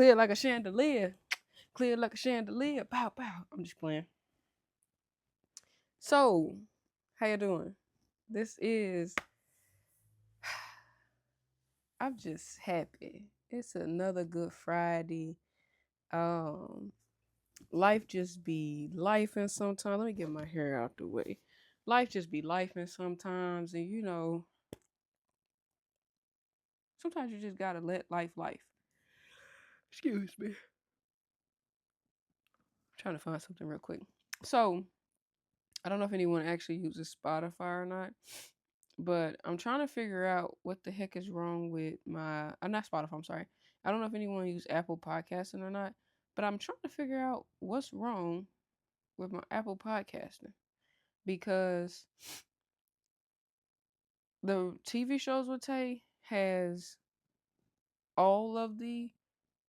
Clear like a chandelier. Clear like a chandelier. Pow, pow. I'm just playing. So, how you doing? This is, I'm just happy. It's another good Friday. Um, Life just be life and sometimes. Let me get my hair out the way. Life just be life and sometimes, and sometimes you just gotta let life. Excuse me. I'm trying to find something real quick. So, I don't know if anyone actually uses Spotify or not, but I'm trying to figure out what the heck is wrong with my. Not Spotify. I'm sorry. I don't know if anyone uses Apple Podcasting or not, but I'm trying to figure out what's wrong with my Apple Podcasting because the TV shows with Tay has all of the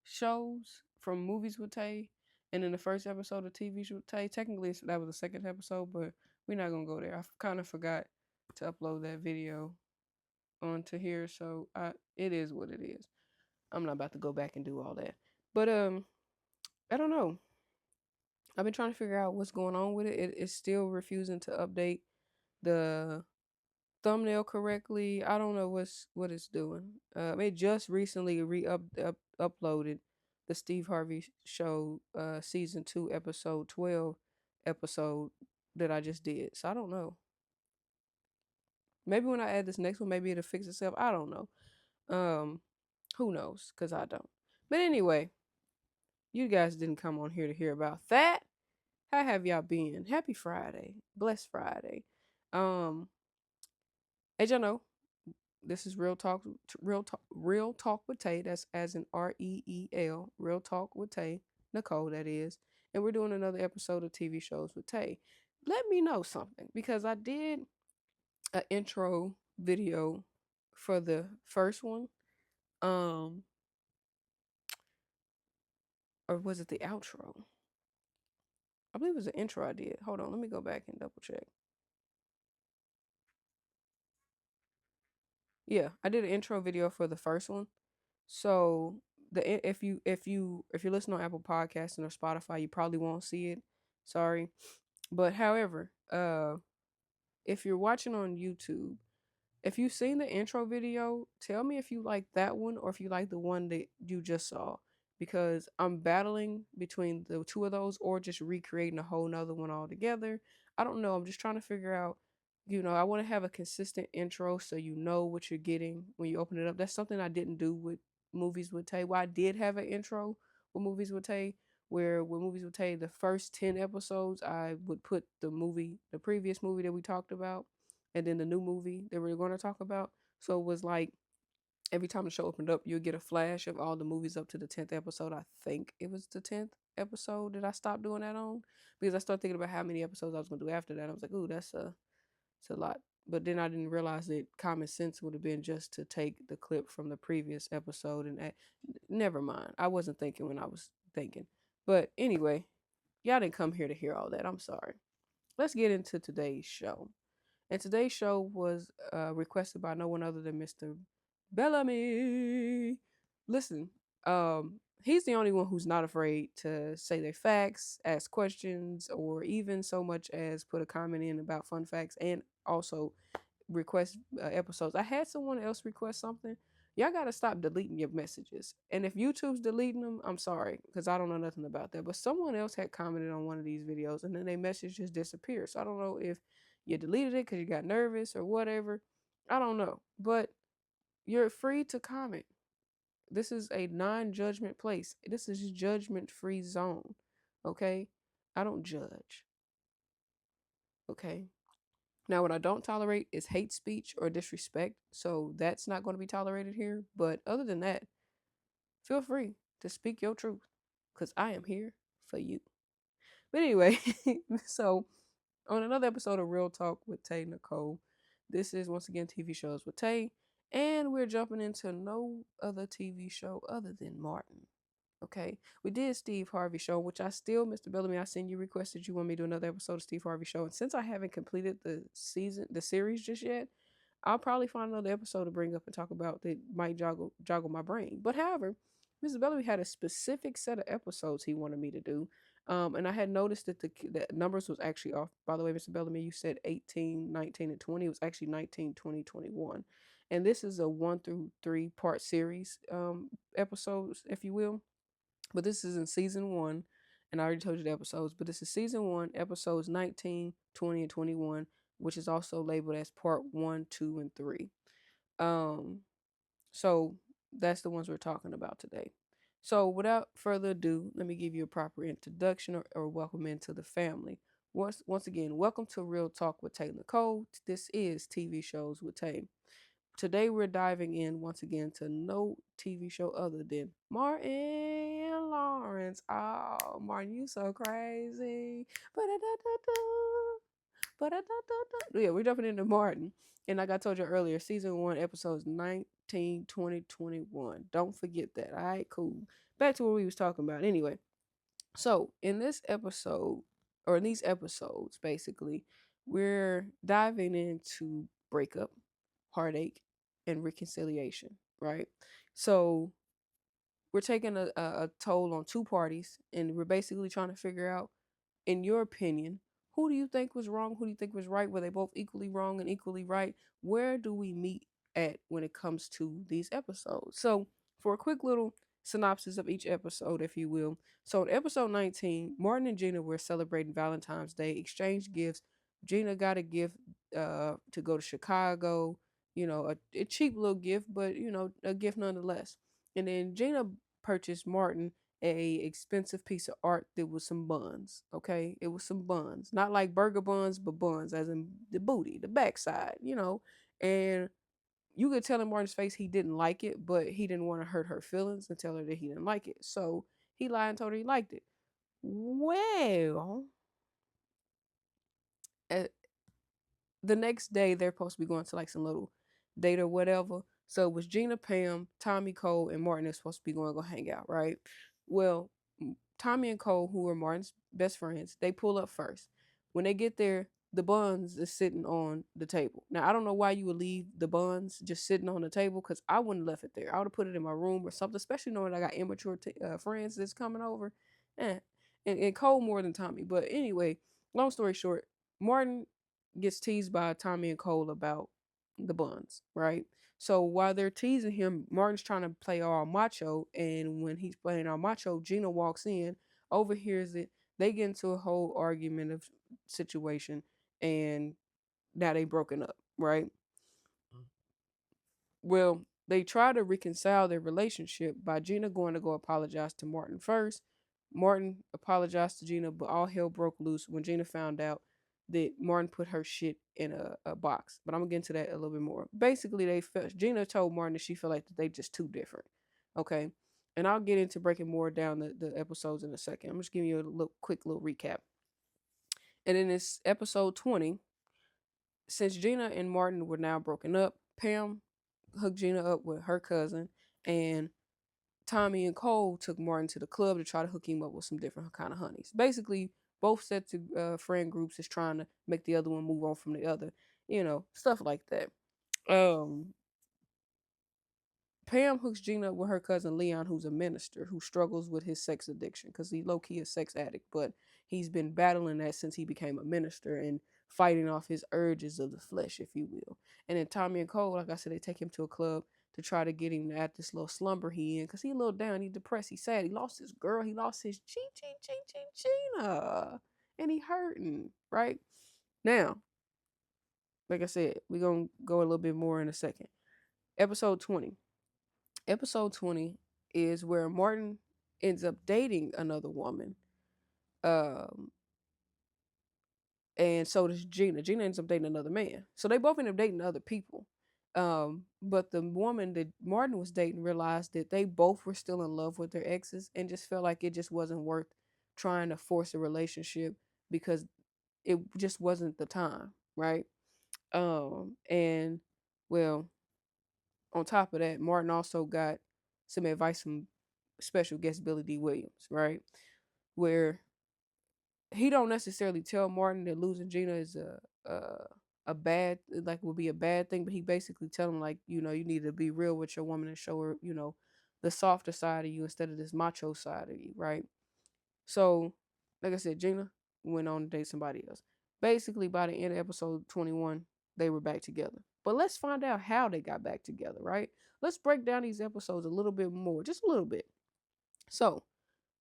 shows from movies with Tay, and in the first episode of TV with Tay, technically that was the second episode, but we're not gonna go there. I kind of forgot to upload that video onto here, so it is what it is. I'm not about to go back and do all that, but I don't know. I've been trying to figure out what's going on with it. It's still refusing to update the thumbnail correctly. I don't know what it's doing. It just recently uploaded the Steve Harvey Show season 2 episode 12 episode that I just did. So I don't know. Maybe when I add this next one, maybe it'll fix itself. I don't know. Um, who knows? Cause I don't. But anyway, you guys didn't come on here to hear about that. How have y'all been? Happy Friday, blessed Friday. Um, as y'all know, this is Real Talk with Tay. That's as in REEL, Real Talk with Tay Nicole. That is, and we're doing another episode of TV shows with Tay. Let me know something because I did an intro video for the first one, um, or was it the outro? I believe it was the intro I did. Hold on, let me go back and double check. Yeah, I did an intro video for the first one. So if you listen on Apple Podcasts or Spotify, you probably won't see it. Sorry. But however, if you're watching on YouTube, if you've seen the intro video, tell me if you like that one or if you like the one that you just saw. Because I'm battling between the two of those or just recreating a whole nother one altogether. I don't know. I'm just trying to figure out, I want to have a consistent intro so you know what you're getting when you open it up. That's something I didn't do with Movies with Tay. Well, I did have an intro with Movies with Tay, where with Movies with Tay, the first 10 episodes, I would put the previous movie that we talked about, and then the new movie that we're going to talk about. So it was like every time the show opened up, you'll get a flash of all the movies up to the 10th episode. I think it was the 10th episode that I stopped doing that on because I started thinking about how many episodes I was going to do after that. I was like, ooh, it's a lot. But then I didn't realize that common sense would have been just to take the clip from the previous episode and add. Never mind. I wasn't thinking when I was thinking. But anyway, y'all didn't come here to hear all that. I'm sorry. Let's get into today's show. And today's show was requested by no one other than Mr. Bellamy. Listen, he's the only one who's not afraid to say their facts, ask questions, or even so much as put a comment in about fun facts and also request episodes. I had someone else request something. Y'all gotta stop deleting your messages. And if YouTube's deleting them, I'm sorry, because I don't know nothing about that. But someone else had commented on one of these videos and then their message just disappeared. So I don't know if you deleted it because you got nervous or whatever. I don't know. But you're free to comment. This is a non-judgment place. This is a judgment-free zone. Okay? I don't judge. Okay? Now, what I don't tolerate is hate speech or disrespect. So that's not going to be tolerated here. But other than that, feel free to speak your truth because I am here for you. But anyway, so on another episode of Real Talk with Tay Nicole, this is once again TV shows with Tay. And we're jumping into no other TV show other than Martin. Okay, we did Steve Harvey Show, which I still, Mr. Bellamy, I seen you requested you want me to do another episode of Steve Harvey Show, and since I haven't completed the series just yet, I'll probably find another episode to bring up and talk about that might joggle my brain. But however, Mr. Bellamy had a specific set of episodes he wanted me to do. And I had noticed that the numbers was actually off. By the way, Mr. Bellamy, you said 18, 19, and 20. It was actually 19, 20, 21. And this is a 1 through 3 part series episodes, if you will. But this is in season one. And I already told you the episodes, but this is season one, episodes 19, 20, and 21, which is also labeled as part one, two, and three. Um, so that's the ones we're talking about today. So without further ado, let me give you a proper introduction or welcome into the family. Once again, welcome to Real Talk with Tay Nicole. This is TV Shows with Tay. Today we're diving in once again to no TV show other than Martin and Lawrence. Oh, Martin, you so crazy. Yeah, we're jumping into Martin. And like I told you earlier, season one, episodes 19, 20, 21. Don't forget that. All right, cool. Back to what we was talking about. Anyway, so in this episode, or in these episodes, basically, we're diving into breakup, heartache, and reconciliation, right? So we're taking a toll on two parties, and we're basically trying to figure out, in your opinion, who do you think was wrong? Who do you think was right? Were they both equally wrong and equally right? Where do we meet at when it comes to these episodes? So, for a quick little synopsis of each episode, if you will. So, in episode 19, Martin and Gina were celebrating Valentine's Day, exchanged gifts. Gina got a gift to go to Chicago, a cheap little gift, but, a gift nonetheless. And then Gina purchased Martin a expensive piece of art that was some buns. Okay, it was some buns, not like burger buns, but buns, as in the booty, the backside. And you could tell in Martin's face he didn't like it, but he didn't want to hurt her feelings and tell her that he didn't like it. So he lied and told her he liked it. Well, uh, the next day they're supposed to be going to like some little date or whatever. So it was Gina, Pam, Tommy, Cole, and Martin is supposed to be going to go hang out, right? Well, Tommy and Cole, who were Martin's best friends, they pull up first. When they get there, the buns is sitting on the table. Now I don't know why you would leave the buns just sitting on the table, because I wouldn't have left it there. I would have put it in my room or something, especially knowing I got immature friends that's coming over. Eh. And Cole more than Tommy. But anyway, long story short, Martin gets teased by Tommy and Cole about the buns, right? So while they're teasing him, Martin's trying to play all macho, and when he's playing all macho, Gina walks in, overhears it. They get into a whole argument of situation, and now they broken up, right? Well, they try to reconcile their relationship by Gina going to go apologize to Martin first. Martin apologized to Gina, but all hell broke loose when Gina found out that Martin put her shit in a box. But I'm gonna get into that a little bit more. Basically, Gina told Martin that she felt like that they just too different. Okay. And I'll get into breaking more down the episodes in a second. I'm just giving you a quick little recap. And in this episode 20, since Gina and Martin were now broken up, Pam hooked Gina up with her cousin, and Tommy and Cole took Martin to the club to try to hook him up with some different kind of honeys. Basically, both sets of friend groups is trying to make the other one move on from the other, stuff like that. Um, Pam hooks Gina up with her cousin Leon, who's a minister who struggles with his sex addiction because he low key a sex addict, but he's been battling that since he became a minister and fighting off his urges of the flesh, if you will. And then Tommy and Cole, like I said, they take him to a club to try to get him at this little slumber he in, because he a little down, he depressed, he sad, he lost his girl, he lost his Gina, and he hurting, right? Now, like I said, we're gonna go a little bit more in a second. Episode 20. Episode 20 is where Martin ends up dating another woman. Um, and so does Gina. Gina ends up dating another man. So they both end up dating other people. But the woman that Martin was dating realized that they both were still in love with their exes and just felt like it just wasn't worth trying to force a relationship because it just wasn't the time, right? And well, on top of that, Martin also got some advice from special guest Billy D. Williams, right? Where he don't necessarily tell Martin that losing Gina is a bad, like, would be a bad thing, but he basically tell him, like, you need to be real with your woman and show her, the softer side of you instead of this macho side of you, right? So, like I said, Gina went on to date somebody else. Basically, by the end of episode 21, they were back together. But let's find out how they got back together, right? Let's break down these episodes a little bit more, just a little bit. So,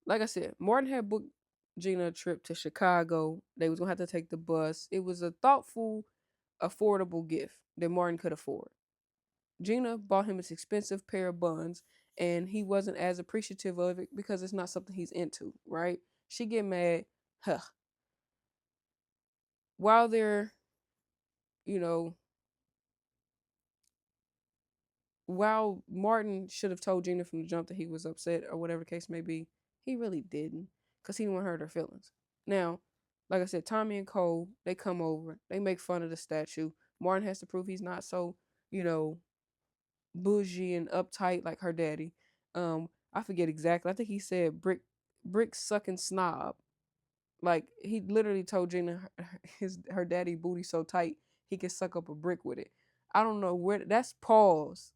like I said, Martin had booked Gina a trip to Chicago. They was gonna have to take the bus. It was a thoughtful, affordable gift that Martin could afford. Gina bought him this expensive pair of buns, and he wasn't as appreciative of it because it's not something he's into, right? She get mad, huh? While they're, you know, while Martin should have told Gina from the jump that he was upset or whatever the case may be, he really didn't because he didn't want to hurt her feelings. Now, like I said, Tommy and Cole, they come over, they make fun of the statue. Martin has to prove he's not so, you know, bougie and uptight like her daddy. I forget exactly. I think he said brick sucking snob. Like he literally told Gina her daddy booty so tight he could suck up a brick with it. I don't know where that's pause.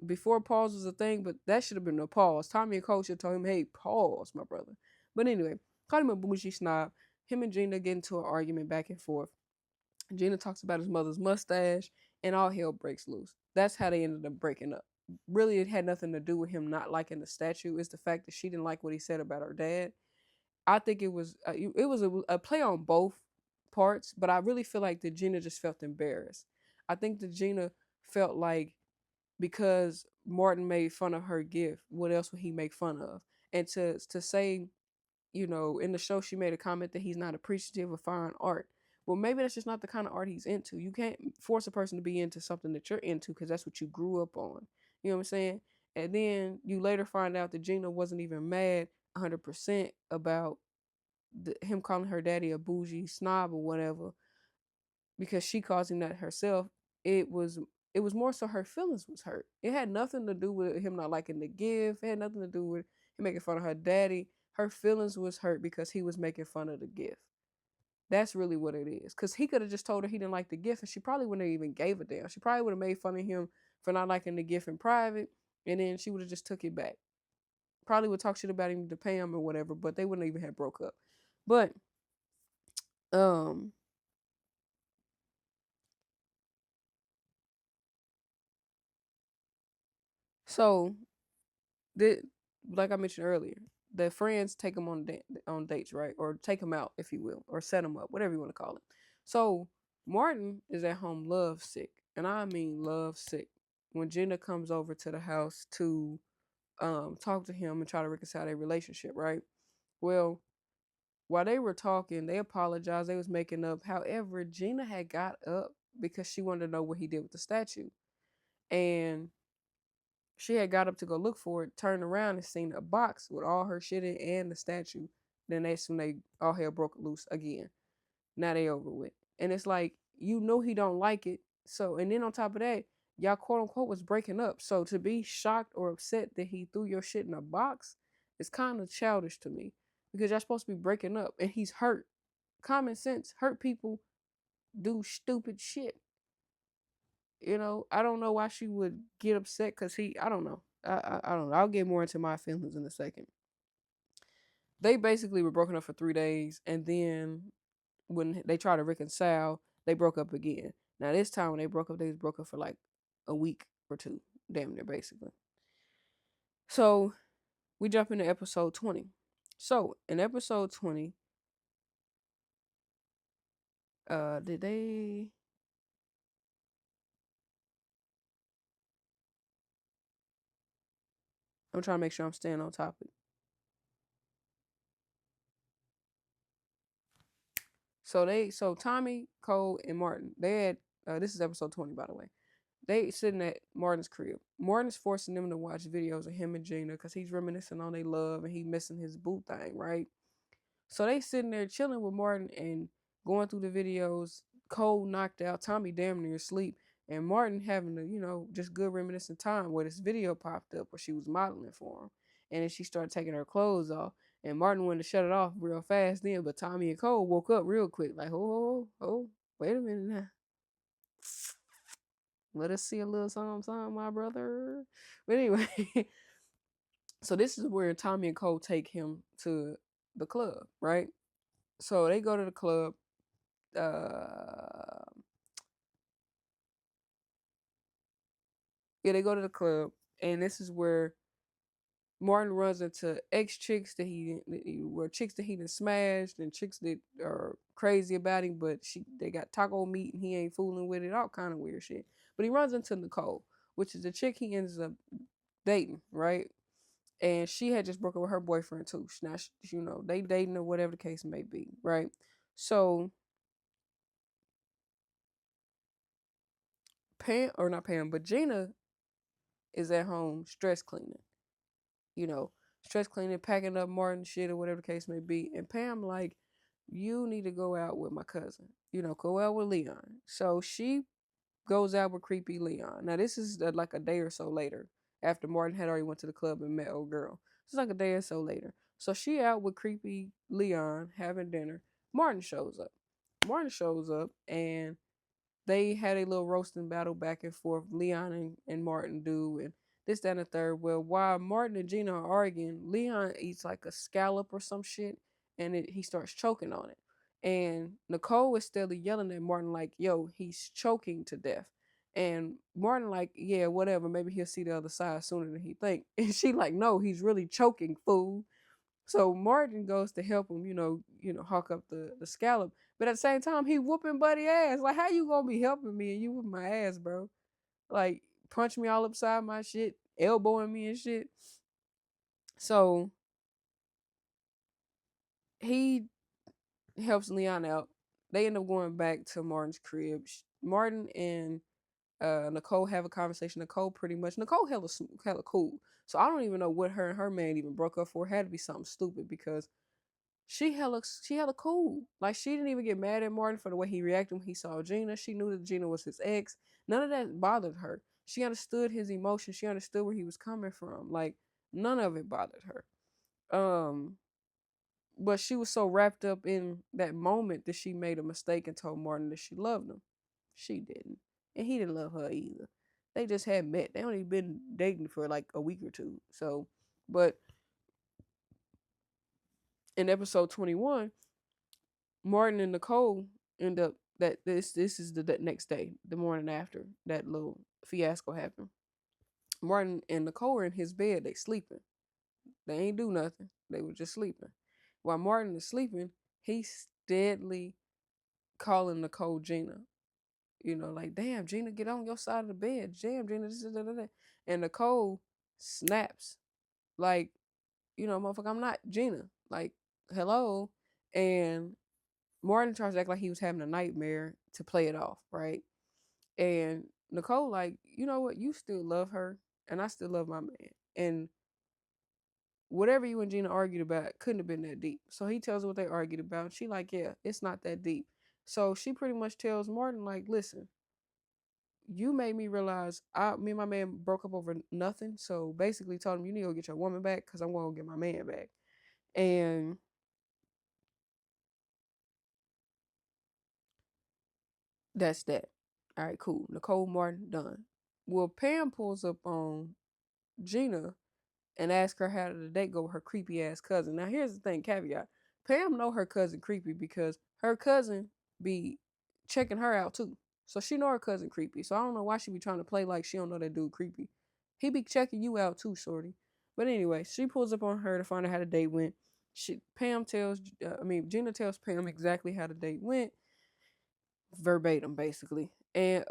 Before pause was a thing, but that should have been a pause. Tommy and Cole should have told him, hey, pause, my brother. But anyway, called him a bougie snob. Him and Gina get into an argument back and forth. Gina talks about his mother's mustache, and all hell breaks loose. That's how they ended up breaking up. Really, it had nothing to do with him not liking the statue. It's the fact that she didn't like what he said about her dad. I think it was a play on both parts, but I really feel like that Gina just felt embarrassed. I think that Gina felt like because Martin made fun of her gift, what else would he make fun of? And to say, in the show she made a comment that he's not appreciative of fine art. Well, maybe that's just not the kind of art he's into. You can't force a person to be into something that you're into because that's what you grew up on. You know what I'm saying? And then you later find out that Gina wasn't even mad 100% about him calling her daddy a bougie snob or whatever because she calls him that herself. It was more so her feelings was hurt. It had nothing to do with him not liking the gift. It had nothing to do with him making fun of her daddy. Her feelings was hurt because he was making fun of the gift. That's really what it is. Because he could have just told her he didn't like the gift and she probably wouldn't have even gave a damn. She probably would have made fun of him for not liking the gift in private and then she would have just took it back. Probably would talk shit about him to Pam or whatever, but they wouldn't even have broke up. But um so the like I mentioned earlier, the friends take them on dates, right? Or take them out, if you will, or set them up, whatever you want to call it. So Martin is at home love sick, and I mean love sick. When Jenna comes over to the house to talk to him and try to reconcile their relationship, right? Well, while they were talking, they apologized. They was making up. However, Gina had got up because she wanted to know what he did with the statue, and she had got up to go look for it, turned around and seen a box with all her shit in and the statue. Then that's when they all hell broke loose again. Now they over with. And it's like, you know he don't like it. So and then on top of that, y'all quote unquote was breaking up. So to be shocked or upset that he threw your shit in a box is kind of childish to me. Because y'all supposed to be breaking up and he's hurt. Common sense, hurt people do stupid shit. I don't know why she would get upset because I don't know. I don't know. I'll get more into my feelings in a second. They basically were broken up for 3 days, and then when they tried to reconcile, they broke up again. Now this time when they broke up, they broke up for like a week or two, damn near basically. So we jump into episode 20. So in episode 20, did they? I'm trying to make sure I'm staying on topic. So Tommy, Cole, and Martin, they had this is episode 20 by the way. They sitting at Martin's crib. Martin's forcing them to watch videos of him and Gina because he's reminiscing on their love and he missing his boo thing, right? So they sitting there chilling with Martin and going through the videos. Cole knocked out, Tommy damn near asleep, and Martin having a just good reminiscent time where this video popped up where she was modeling for him, and then she started taking her clothes off, and Martin wanted to shut it off real fast then, but Tommy and Cole woke up real quick like wait a minute now. Let us see a little something, something, my brother. But anyway, So this is where Tommy and Cole take him to the club, right? So they go to the club. Uh, yeah, they go to the club, and this is where Martin runs into ex chicks that were chicks that he done smashed, and chicks that are crazy about him, but they got taco meat and he ain't fooling with it, all kind of weird shit. But he runs into Nicole, which is the chick he ends up dating, right? And she had just broke up with her boyfriend too. Now, they dating or whatever the case may be, right? So Pam, or not Pam, but Gina is at home stress cleaning, you know, stress cleaning, packing up Martin shit or whatever the case may be. And Pam like, you need to go out with my cousin, go out with Leon. So she goes out with creepy Leon. Now this is like a day or so later after Martin had already went to the club and met old girl. It's like a day or so later. So she out with creepy Leon having dinner. Martin shows up. Martin shows up and they had a little roasting battle back and forth. Leon and Martin do, and this, that, and the third. Well, while Martin and Gina are arguing, Leon eats like a scallop or some shit, and he starts choking on it. And Nicole is steadily yelling at Martin like, "Yo, he's choking to death." And Martin like, "Yeah, whatever. Maybe he'll see the other side sooner than he think." And she like, "No, he's really choking, fool." So Martin goes to help him, hawk up the scallop. But at the same time, he whooping Buddy ass. Like, how you gonna be helping me and you whooping my ass, bro? Like, punch me all upside my shit, elbowing me and shit. So he helps Leon out. They end up going back to Martin's crib. Martin and Nicole have a conversation. Nicole hella cool. So I don't even know what her and her man even broke up for. It had to be something stupid because she hella cool. Like she didn't even get mad at Martin for the way he reacted when he saw Gina. She knew that Gina was his ex. None of that bothered her. She understood his emotions. She understood where he was coming from. Like none of it bothered her. Um, but she was so wrapped up in that moment that she made a mistake and told Martin that she loved him. She didn't, and he didn't love her either. They just had met. They only been dating for like a week or two. So, but in episode 21, Martin and Nicole end up that this is the next day, the morning after that little fiasco happened. Martin and Nicole are in his bed, they sleeping. They ain't do nothing. They were just sleeping. While Martin is sleeping, he's steadily calling Nicole Gina. Like, damn, Gina, get on your side of the bed. Damn, Gina, this is da. And Nicole snaps. Like, motherfucker, I'm not Gina. Like, hello. And Martin tries to act like he was having a nightmare to play it off, right? And Nicole, like, you know what? You still love her, and I still love my man. And whatever you and Gina argued about couldn't have been that deep. So he tells her what they argued about. She like, yeah, it's not that deep. So she pretty much tells Martin, like, listen, you made me realize me and my man broke up over nothing. So basically told him you need to go get your woman back because I'm going to get my man back. And that's that. All right, cool. Nicole Martin done. Well, Pam pulls up on Gina and asks her how did the date go with her creepy ass cousin. Now here's the thing, caveat. Pam know her cousin creepy because her cousin be checking her out too. So she know her cousin creepy. So I don't know why she be trying to play like she don't know that dude creepy. He be checking you out too, shorty. But anyway, she pulls up on her to find out how the date went. Gina tells Pam exactly how the date went, verbatim basically. And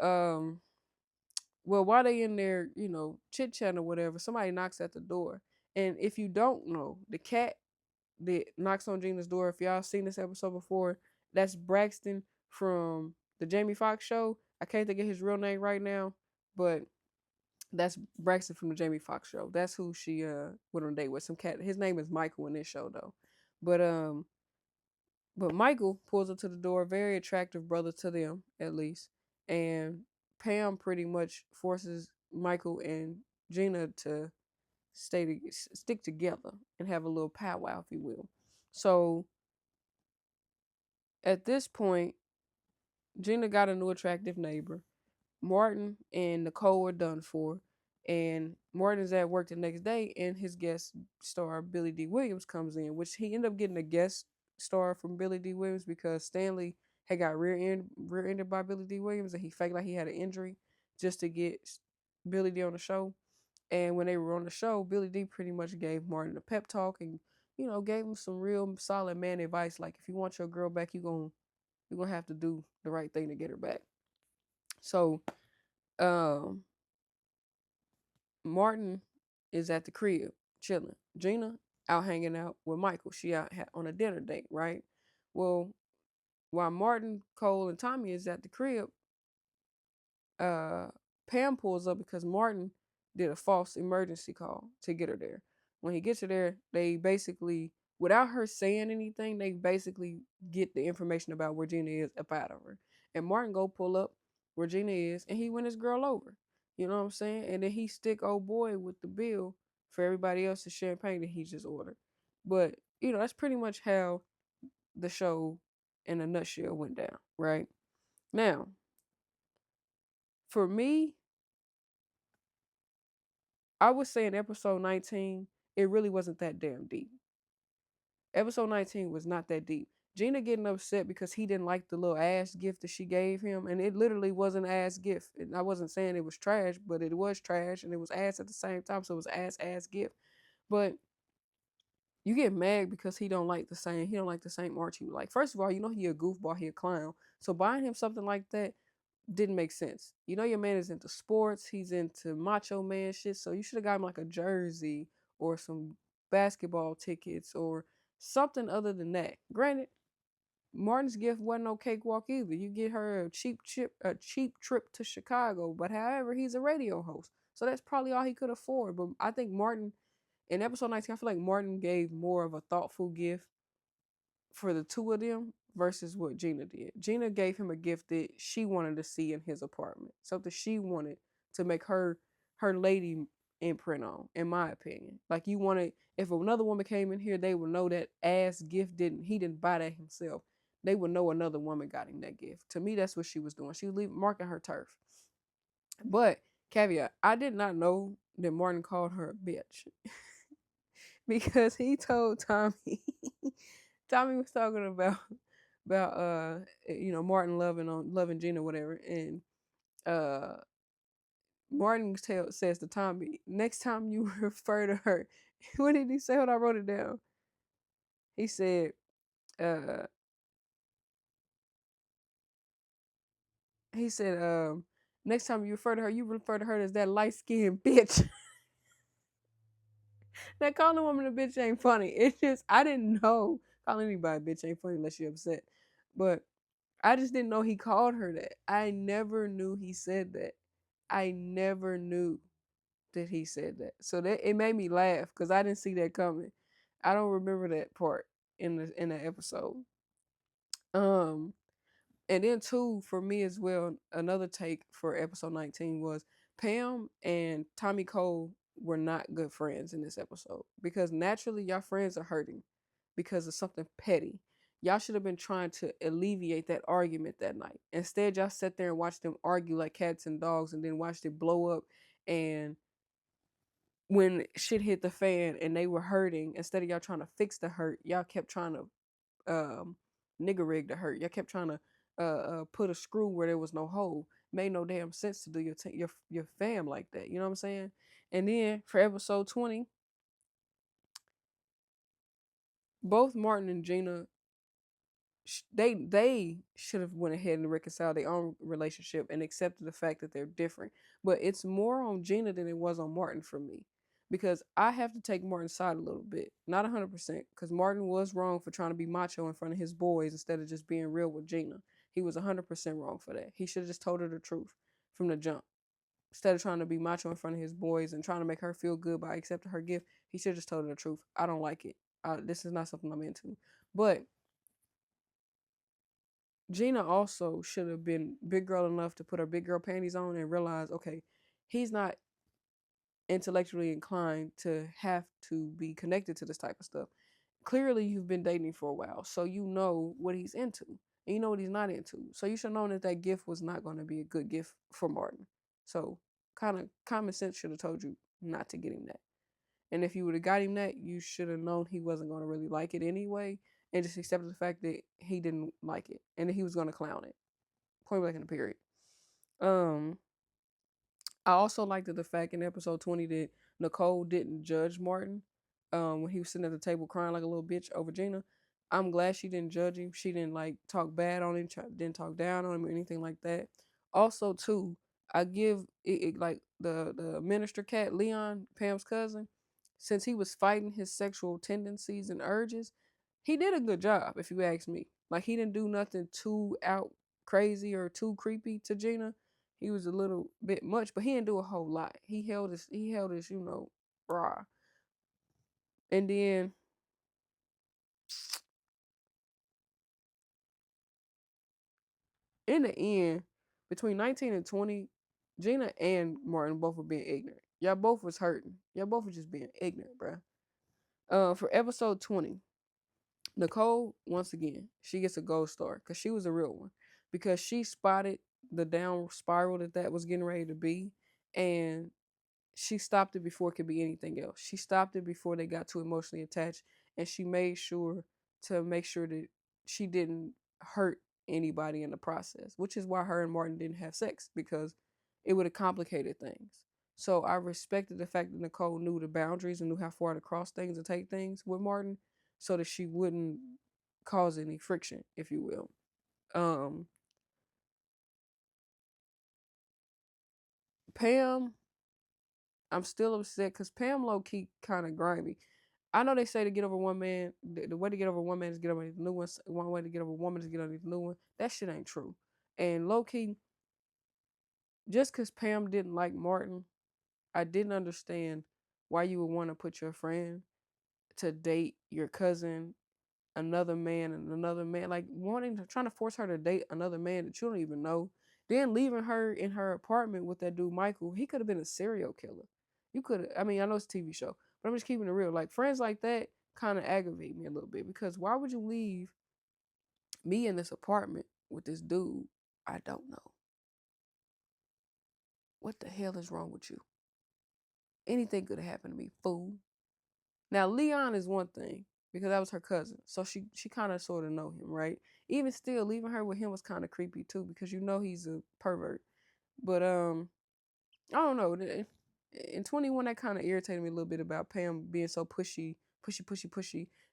well, while they in there, chit chatting or whatever, somebody knocks at the door. And if you don't know, the cat that knocks on Gina's door, if y'all seen this episode before, that's Braxton from the Jamie Foxx show. I can't think of his real name right now, but that's Braxton from the Jamie Foxx show. That's who she went on a date with. Some cat. His name is Michael in this show though. But Michael pulls up to the door, very attractive brother to them, at least. And Pam pretty much forces Michael and Gina to stick together and have a little powwow, if you will. So at this point, Gina got a new attractive neighbor. Martin and Nicole are done for. And Martin's at work the next day, and his guest star Billy D. Williams comes in, which he ended up getting a guest star from Billy D. Williams because Stanley had got rear ended by Billy D. Williams, and he faked like he had an injury just to get Billy D on the show. And when they were on the show, Billy D pretty much gave Martin a pep talk and gave him some real solid man advice. Like, if you want your girl back, you're gonna have to do the right thing to get her back. So, um, Martin is at the crib chilling. Gina out hanging out with Michael. She out on a dinner date, right? Well, while Martin, Cole, and Tommy is at the crib, uh, Pam pulls up because Martin did a false emergency call to get her there. When he gets her there, they basically, without her saying anything, they basically get the information about where Gina is up out of her. And Martin go pull up where Gina is, and he win his girl over. You know what I'm saying? And then he stick old boy with the bill for everybody else's champagne that he just ordered. But that's pretty much how the show in a nutshell went down, right? Now, for me, I would say in episode 19, it really wasn't that damn deep. Episode 19 was not that deep. Gina getting upset because he didn't like the little ass gift that she gave him, and it literally was an ass gift. And I wasn't saying it was trash, but it was trash, and it was ass at the same time, so it was ass gift. But you get mad because he don't like the same art you like. First of all, he a goofball, he a clown. So buying him something like that didn't make sense. Your man is into sports, he's into macho man shit, so you should have got him like a jersey or some basketball tickets or something other than that. Granted, Martin's gift wasn't no cakewalk either. You get her a cheap trip to Chicago, but however, he's a radio host. So that's probably all he could afford. But I think Martin in episode 19, I feel like Martin gave more of a thoughtful gift for the two of them versus what Gina did. Gina gave him a gift that she wanted to see in his apartment, something she wanted to make her lady imprint on, in my opinion. Like, you wanted, if another woman came in here, they would know that ass gift he didn't buy that himself. They would know another woman got him that gift. To me, that's what she was doing. She was marking her turf. But caveat, I did not know that Martin called her a bitch because he told Tommy Tommy was talking about Martin loving Gina, whatever, and uh Martin says to Tommy, next time you refer to her, what did he say? Hold on, I wrote it down. He said, uh he said, next time you refer to her as that light skinned bitch. Now, calling a woman a bitch ain't funny. It's just, I didn't know calling anybody a bitch ain't funny unless you're upset. But I just didn't know he called her that. I never knew he said that. I never knew that he said that. So that it made me laugh because I didn't see that coming. I don't remember that part in the episode. Um, and then too, for me as well, another take for episode 19 was Pam and Tommy Cole were not good friends in this episode because naturally y'all friends are hurting because of something petty. Y'all should have been trying to alleviate that argument that night. Instead, y'all sat there and watched them argue like cats and dogs and then watched it blow up. And when shit hit the fan and they were hurting, instead of y'all trying to fix the hurt, y'all kept trying to nigger rig the hurt. Y'all kept trying to put a screw where there was no hole. Made no damn sense to do your fam like that. You know what I'm saying? And then for episode 20, both Martin and Gina, they should have went ahead and reconciled their own relationship and accepted the fact that they're different. But it's more on Gina than it was on Martin for me, because I have to take Martin's side a little bit, not 100%, because Martin was wrong for trying to be macho in front of his boys instead of just being real with Gina. He was 100% wrong for that. He should have just told her the truth from the jump. Instead of trying to be macho in front of his boys and trying to make her feel good by accepting her gift, he should have just told her the truth. I don't like it. This is not something I'm into. But Gina also should have been big girl enough to put her big girl panties on and realize, okay, he's not intellectually inclined to have to be connected to this type of stuff. Clearly, you've been dating for a while, so you know what he's into and you know what he's not into. So you should know that that gift was not going to be a good gift for Martin. So Kind of common sense should have told you not to get him that. And if you would have got him that, you should have known he wasn't going to really like it anyway, and just accepted the fact that he didn't like it and that he was going to clown it. Point blank in the period. Um, I also liked the fact in episode 20 that Nicole didn't judge Martin when he was sitting at the table crying like a little bitch over Gina. I'm glad she didn't judge him. She didn't like talk bad on him, didn't talk down on him or anything like that. Also, too, I give it like the minister cat Leon, Pam's cousin, since he was fighting his sexual tendencies and urges, he did a good job, if you ask me. Like he didn't do nothing too out crazy or too creepy to Gina. He was a little bit much, but he didn't do a whole lot. He held his, raw. And then in the end, between 19 and 20, Gina and Martin both were being ignorant. Y'all both was hurting. Y'all both were just being ignorant, bruh. For episode 20, Nicole, once again, she gets a gold star because she was a real one. Because she spotted the down spiral that was getting ready to be. And she stopped it before it could be anything else. She stopped it before they got too emotionally attached, and she made sure to make sure that she didn't hurt anybody in the process, which is why her and Martin didn't have sex because it would have complicated things. So I respected the fact that Nicole knew the boundaries and knew how far to cross things and take things with Martin so that she wouldn't cause any friction, if you will. Um, Pam, I'm still upset because Pam low key kind of grimy. I know they say to get over one man, the way to get over one man is get over the new one. One way to get over a woman is get over the new one. That shit ain't true. And low key, just because Pam didn't like Martin, I didn't understand why you would want to put your friend to date your cousin, another man, and another man. Like trying to force her to date another man that you don't even know. Then leaving her in her apartment with that dude Michael. He could have been a serial killer. You could. I mean, I know it's a TV show, but I'm just keeping it real. Like friends like that kind of aggravate me a little bit because why would you leave me in this apartment with this dude? I don't know. What the hell is wrong with you? Anything could have happened to me, fool. Now Leon is one thing because that was her cousin, so she kind of sort of know him, right? Even still, leaving her with him was kind of creepy too because you know he's a pervert. But I don't know. In 21, that kind of irritated me a little bit about Pam being so pushy.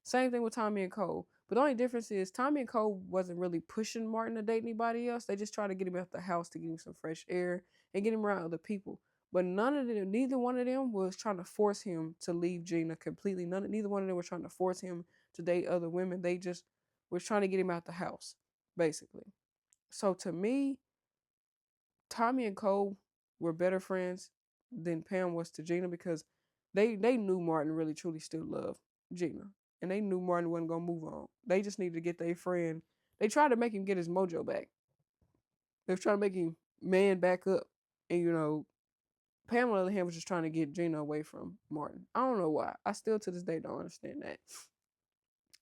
Same thing with Tommy and Cole. But the only difference is Tommy and Cole wasn't really pushing Martin to date anybody else. They just tried to get him out the house to get him some fresh air and get him around other people. But neither one of them was trying to force him to leave Gina completely. Neither one of them was trying to force him to date other women. They just was trying to get him out the house, basically. So to me, Tommy and Cole were better friends than Pam was to Gina because they knew Martin really truly still loved Gina. And they knew Martin wasn't gonna move on. They just needed to get their friend. They tried to make him get his mojo back. They were trying to make him man back up. And Pam on the other hand was just trying to get Gina away from Martin. I don't know why. I still to this day don't understand that.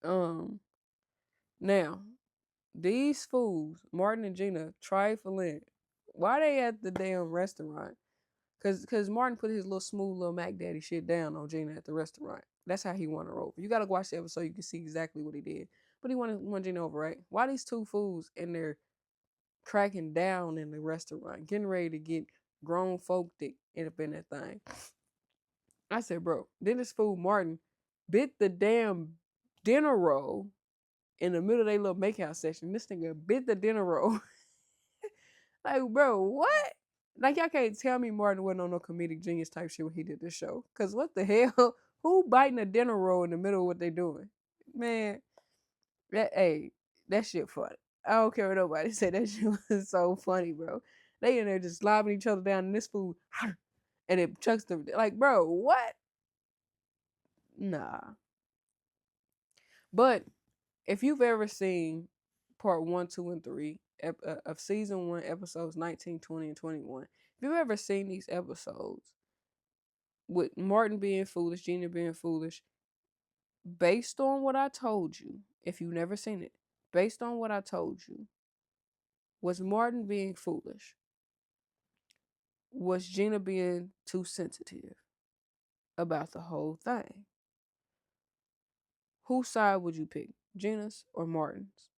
Um Now, these fools, Martin and Gina, trifling. Why they at the damn restaurant? Cause Martin put his little smooth little Mac Daddy shit down on Gina at the restaurant. That's how he won her over. You gotta watch the episode, you can see exactly what he did. But he won Gina over, right? Why these two fools in there cracking down in the restaurant, getting ready to get grown folk to end up in that thing? I said, bro, then this fool Martin bit the damn dinner roll in the middle of their little makeout session. This nigga bit the dinner roll. Like, bro, what? Like, y'all can't tell me Martin wasn't on no comedic genius type shit when he did this show. Cause what the hell? Who biting a dinner roll in the middle of what they doing? Man, that shit funny. I don't care what nobody say. That shit was so funny, bro. They in there just slobbing each other down in this food, and it chucks them. Like, bro, what? Nah. But if you've ever seen part 1, 2, and 3 of season 1, episodes 19, 20, and 21, if you've ever seen these episodes with Martin being foolish, Gina being foolish, based on what I told you, if you've never seen it, based on what I told you, was Martin being foolish? Was Gina being too sensitive about the whole thing? Whose side would you pick, Gina's or Martin's?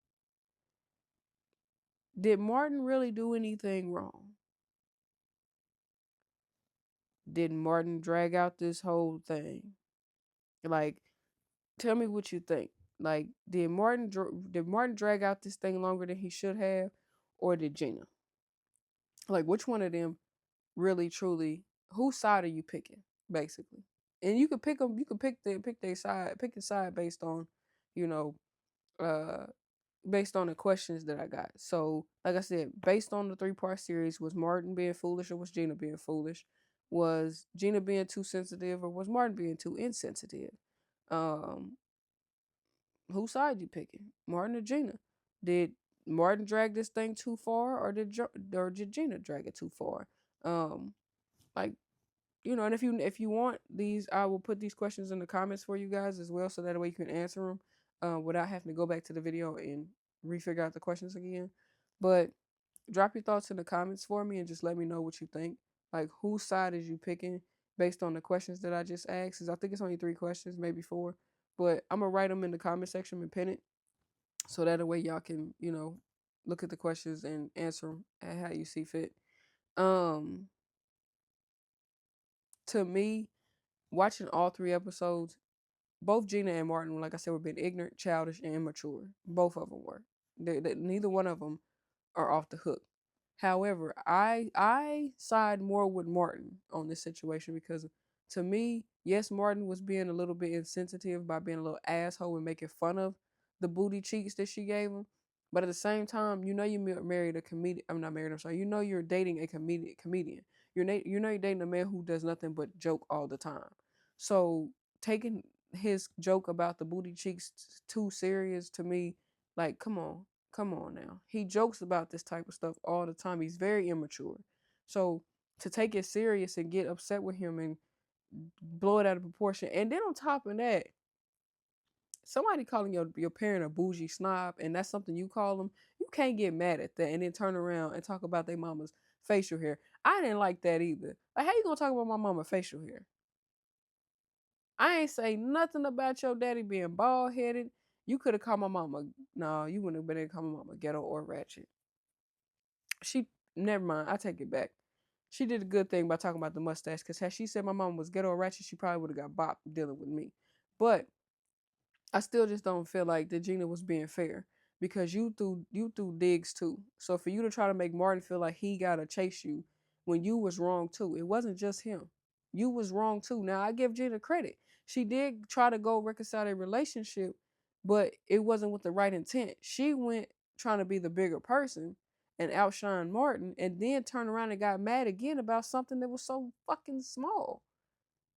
Did Martin really do anything wrong? Did Martin drag out this whole thing? Like, tell me what you think. Like, did Martin drag out this thing longer than he should have, or did Gina? Like, which one of them really truly? Whose side are you picking, basically? And you could pick them. You could pick their side. Pick the side based on, you know, uh, based on the questions that I got. So, like I said, based on the three-part series, was Martin being foolish or was Gina being foolish? Was Gina being too sensitive or was Martin being too insensitive? Um, whose side you picking, Martin or Gina? Did Martin drag this thing too far, or did Gina drag it too far? Um, like, and if you want these, I will put these questions in the comments for you guys as well, so that way you can answer them without having to go back to the video and refigure out the questions again. But drop your thoughts in the comments for me and just let me know what you think. Like, whose side is you picking based on the questions that I just asked? 'Cause I think it's only 3 questions, maybe 4. But I'm gonna write them in the comment section and pin it, so that way y'all can, look at the questions and answer them at how you see fit. Um, to me, watching all 3 episodes, both Gina and Martin, like I said, were being ignorant, childish, and immature. Both of them were. Neither one of them are off the hook. However, I side more with Martin on this situation because, to me, yes, Martin was being a little bit insensitive by being a little asshole and making fun of the booty cheeks that she gave him. But at the same time, you married a comedian. I'm not married. I'm sorry. You know you're dating a comedian. You're dating a man who does nothing but joke all the time. So taking his joke about the booty cheeks too serious, to me, like, come on. Come on now. He jokes about this type of stuff all the time. He's very immature. So to take it serious and get upset with him and blow it out of proportion. And then on top of that, somebody calling your parent a bougie snob, and that's something you call them, you can't get mad at that and then turn around and talk about their mama's facial hair. I didn't like that either. Like, how you gonna talk about my mama's facial hair? I ain't say nothing about your daddy being bald headed. You could have called my mama. No, you wouldn't have been able to call my mama ghetto or ratchet. She Never mind. I take it back. She did a good thing by talking about the mustache, because had she said my mom was ghetto or ratchet, she probably would have got bopped dealing with me. But I still just don't feel like that Gina was being fair, because you threw digs too. So for you to try to make Martin feel like he gotta chase you when you was wrong too, it wasn't just him. You was wrong too. Now I give Gina credit. She did try to go reconcile their relationship, but it wasn't with the right intent. She went trying to be the bigger person and outshine Martin, and then turned around and got mad again about something that was so fucking small.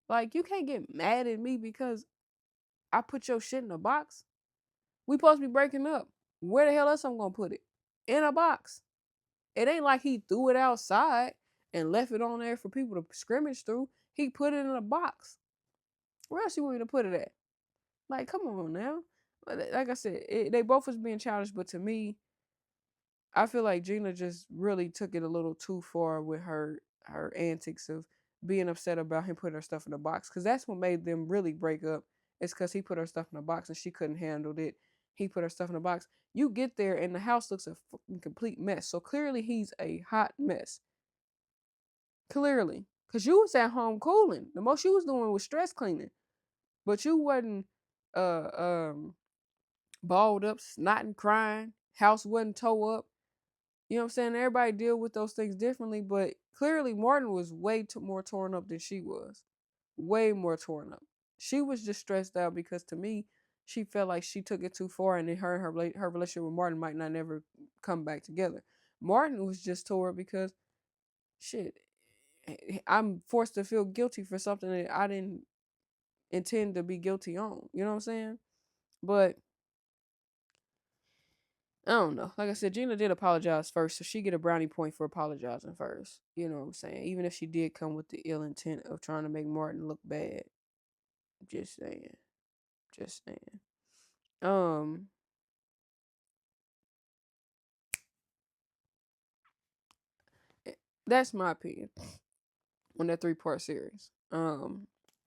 Like, you can't get mad at me because I put your shit in a box. We supposed to be breaking up. Where the hell else I'm gonna put it? In a box. It ain't like he threw it outside and left it on there for people to scrimmage through. He put it in a box. Where else you want me to put it at? Like, come on now. Like I said, they both was being childish, but to me, I feel like Gina just really took it a little too far with her antics of being upset about him putting her stuff in a box. Because that's what made them really break up. It's because he put her stuff in a box and she couldn't handle it. He put her stuff in a box. You get there and the house looks a complete mess. So clearly he's a hot mess. Clearly. Because you was at home cooling. The most you was doing was stress cleaning. But you wasn't uh um balled up, snotting, crying. House wasn't tore up. You know what I'm saying? Everybody deal with those things differently, but clearly Martin was way more torn up than she was. Way more torn up. She was just stressed out because, to me, she felt like she took it too far, and then her relationship with Martin might not never come back together. Martin was just tore up because, shit, I'm forced to feel guilty for something that I didn't intend to be guilty on. You know what I'm saying? But I don't know. Like I said, Gina did apologize first, so she get a brownie point for apologizing first. You know what I'm saying? Even if she did come with the ill intent of trying to make Martin look bad. Just saying. Just saying. Um, that's my opinion. on that 3-part series.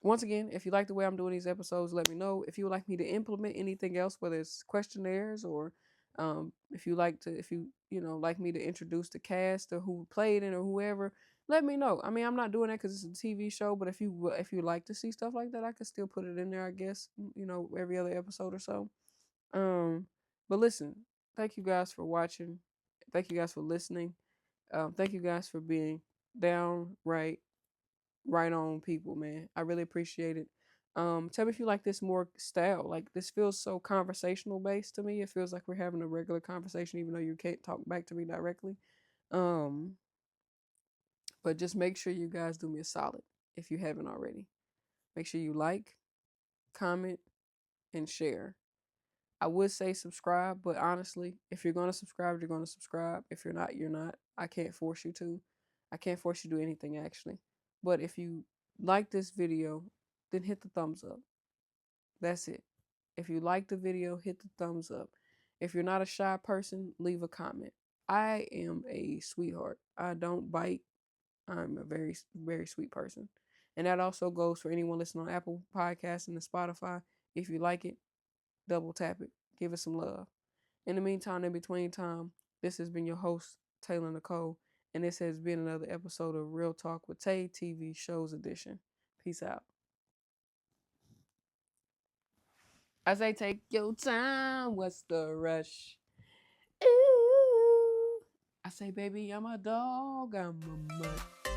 Once again, if you like the way I'm doing these episodes, let me know. If you would like me to implement anything else, whether it's questionnaires or if you like to, if you know like me to introduce the cast or who played it or whoever, let me know. I mean, I'm not doing that because it's a TV show, but if you like to see stuff like that, I could still put it in there. I guess every other episode or so. Um, but listen, thank you guys for watching. Thank you guys for listening. Thank you guys for being downright right on people, man. I really appreciate it. Tell me if you like this more style. Like this feels so conversational based to me. It feels like we're having a regular conversation, even though you can't talk back to me directly. Um, but just make sure you guys do me a solid if you haven't already. Make sure you like, comment, and share. I would say subscribe, but honestly, if you're gonna subscribe, you're gonna subscribe. If you're not, you're not. I can't force you to. I can't force you to do anything actually. But if you like this video, then hit the thumbs up. That's it. If you like the video, hit the thumbs up. If you're not a shy person, leave a comment. I am a sweetheart. I don't bite. I'm a very, very sweet person. And that also goes for anyone listening on Apple Podcasts and the Spotify. If you like it, double tap it. Give it some love. In the meantime, in between time, this has been your host, Tay Nicole, and this has been another episode of Real Talk with Tay TV Shows Edition. Peace out. I say, take your time. What's the rush? Ooh. I say, baby, I'm a dog. I'm a mutt.